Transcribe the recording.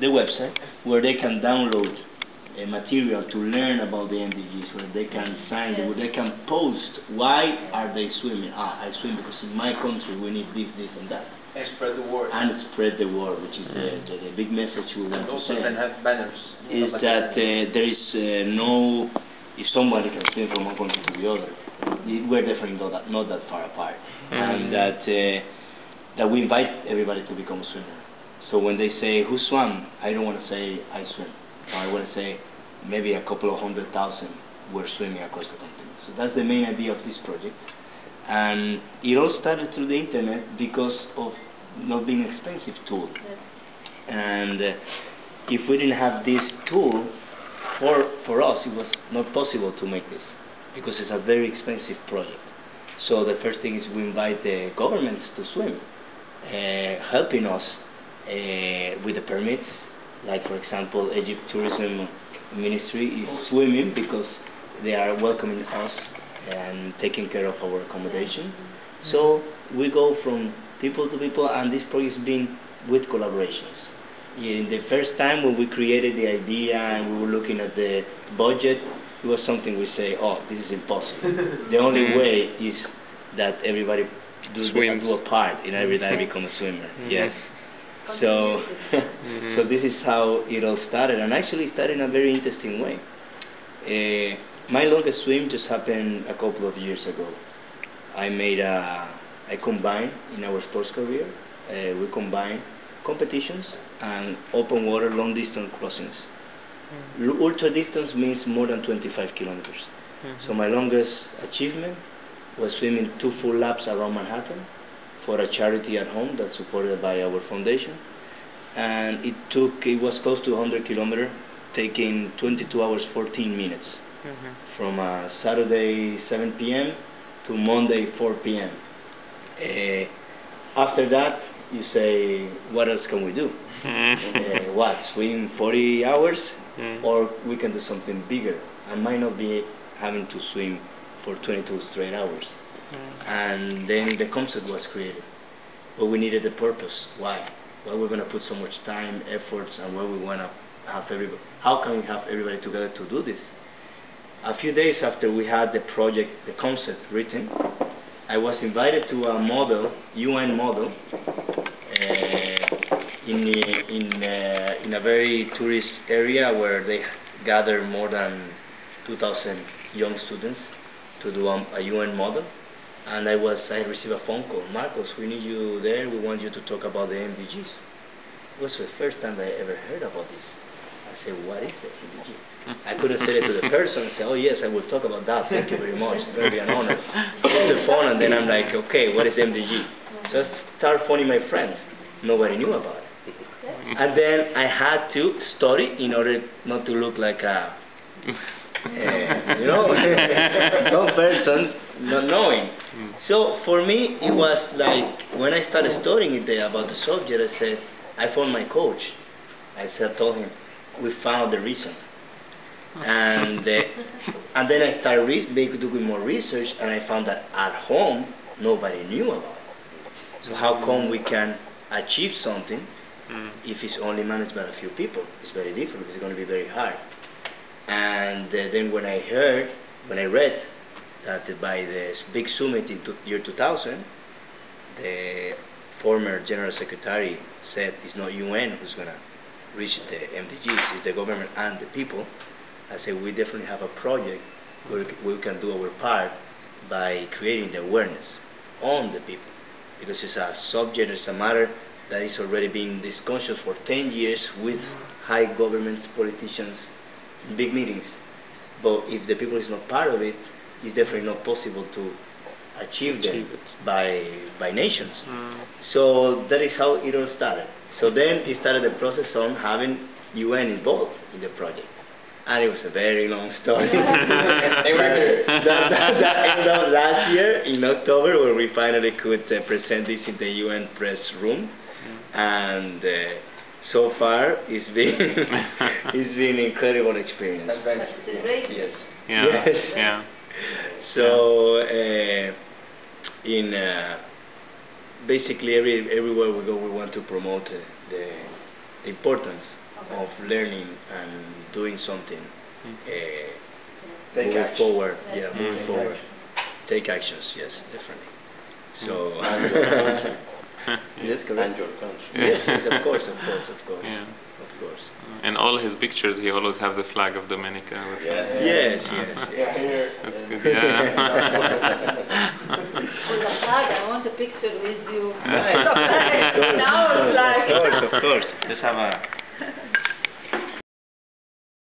the website where they can download material to learn about the MDGs, where they can sign, where they can post why are they swimming. I swim because in my country we need this, this, and that. And spread the word. And spread the word, which is the big message we want to also send. then have banners. Is that there is no, if somebody can swim from one country to the other, we're definitely not that far apart. And that we invite everybody to become a swimmer. So when they say, who swam? I don't want to say, I swim. I want to say, maybe a couple of 100,000 were swimming across the continent. So that's the main idea of this project. And it all started through the internet because of not being an expensive tool. And if we didn't have this tool, for us it was not possible to make this, because it's a very expensive project. So the first thing is we invite the governments to swim, helping us with the permits. Like for example, Egypt Tourism Ministry is swimming because they are welcoming us and taking care of our accommodation. So we go from people to people, and this project has been with collaborations. In the first time when we created the idea and we were looking at the budget, it was something we say, oh, this is impossible. The only way is that everybody do a part, and everybody become a swimmer. Yes. So, so this is how it all started, and actually it started in a very interesting way. My longest swim just happened a couple of years ago. I combined in our sports career, we combined competitions and open water long distance crossings. Ultra distance means more than 25 kilometers. So my longest achievement was swimming 2 full laps around Manhattan for a charity at home that's supported by our foundation. And it was close to 100 kilometers, taking 22 hours 14 minutes. From Saturday 7 p.m. to Monday 4 p.m. After that, you say, what else can we do? What, swim 40 hours? Or we can do something bigger. I might not be having to swim for 22 straight hours. And then the concept was created. But we needed a purpose. Why? Why we're going to put so much time, efforts, and where we want to have everybody. How can we have everybody together to do this? A few days after we had the project, the concept written, I was invited to a model, UN model, in a very tourist area where they gather more than 2,000 young students to do a UN model. And I received a phone call, Marcos, we need you there, we want you to talk about the MDGs. It was the first time I ever heard about this. I said, what is the MDG? I couldn't say it to the person and say, oh yes, I will talk about that, thank you very much, it's very an honor. Take the phone, and then I'm like, okay, what is MDG? So I started phoning my friends. Nobody knew about it. And then I had to study in order not to look like a, you know, some person not knowing. So for me, it was like, when I started studying about the subject, I phoned my coach. I told him, we found the reason. And then I started doing more research, and I found that at home, nobody knew about it. So how come we can achieve something if it's only managed by a few people? It's very difficult, it's going to be very hard. And then when I read that by the big summit in year 2000, the former General Secretary said it's not UN who's going to reach the MDGs, it's the government and the people. I said we definitely have a project where we can do our part by creating the awareness on the people, because it's a subject, it's a matter that is already being discussed for 10 years with high governments, politicians, big meetings. But if the people is not part of it, it's definitely not possible to achieve them by nations. So that is how it all started. So then it started the process on having UN involved in the project. And it was a very long story. That ended up last year in October, where we finally could present this in the UN press room. And so far, it's been an incredible experience. Yes. Yeah. Yes. Yeah. So basically everywhere we go, we want to promote the importance of learning and doing something. Take Move action. forward. Yeah, Take move forward. action. Take actions. Yes, definitely. So. Yes, correct. And your country. Yes, yes, of course. Yeah. Of course. In all his pictures, he always has the flag of Dominica. With Yes. Yeah, here. That's good. With a flag, I want a picture with you. Nice. Now it's like. Of course. Let's have a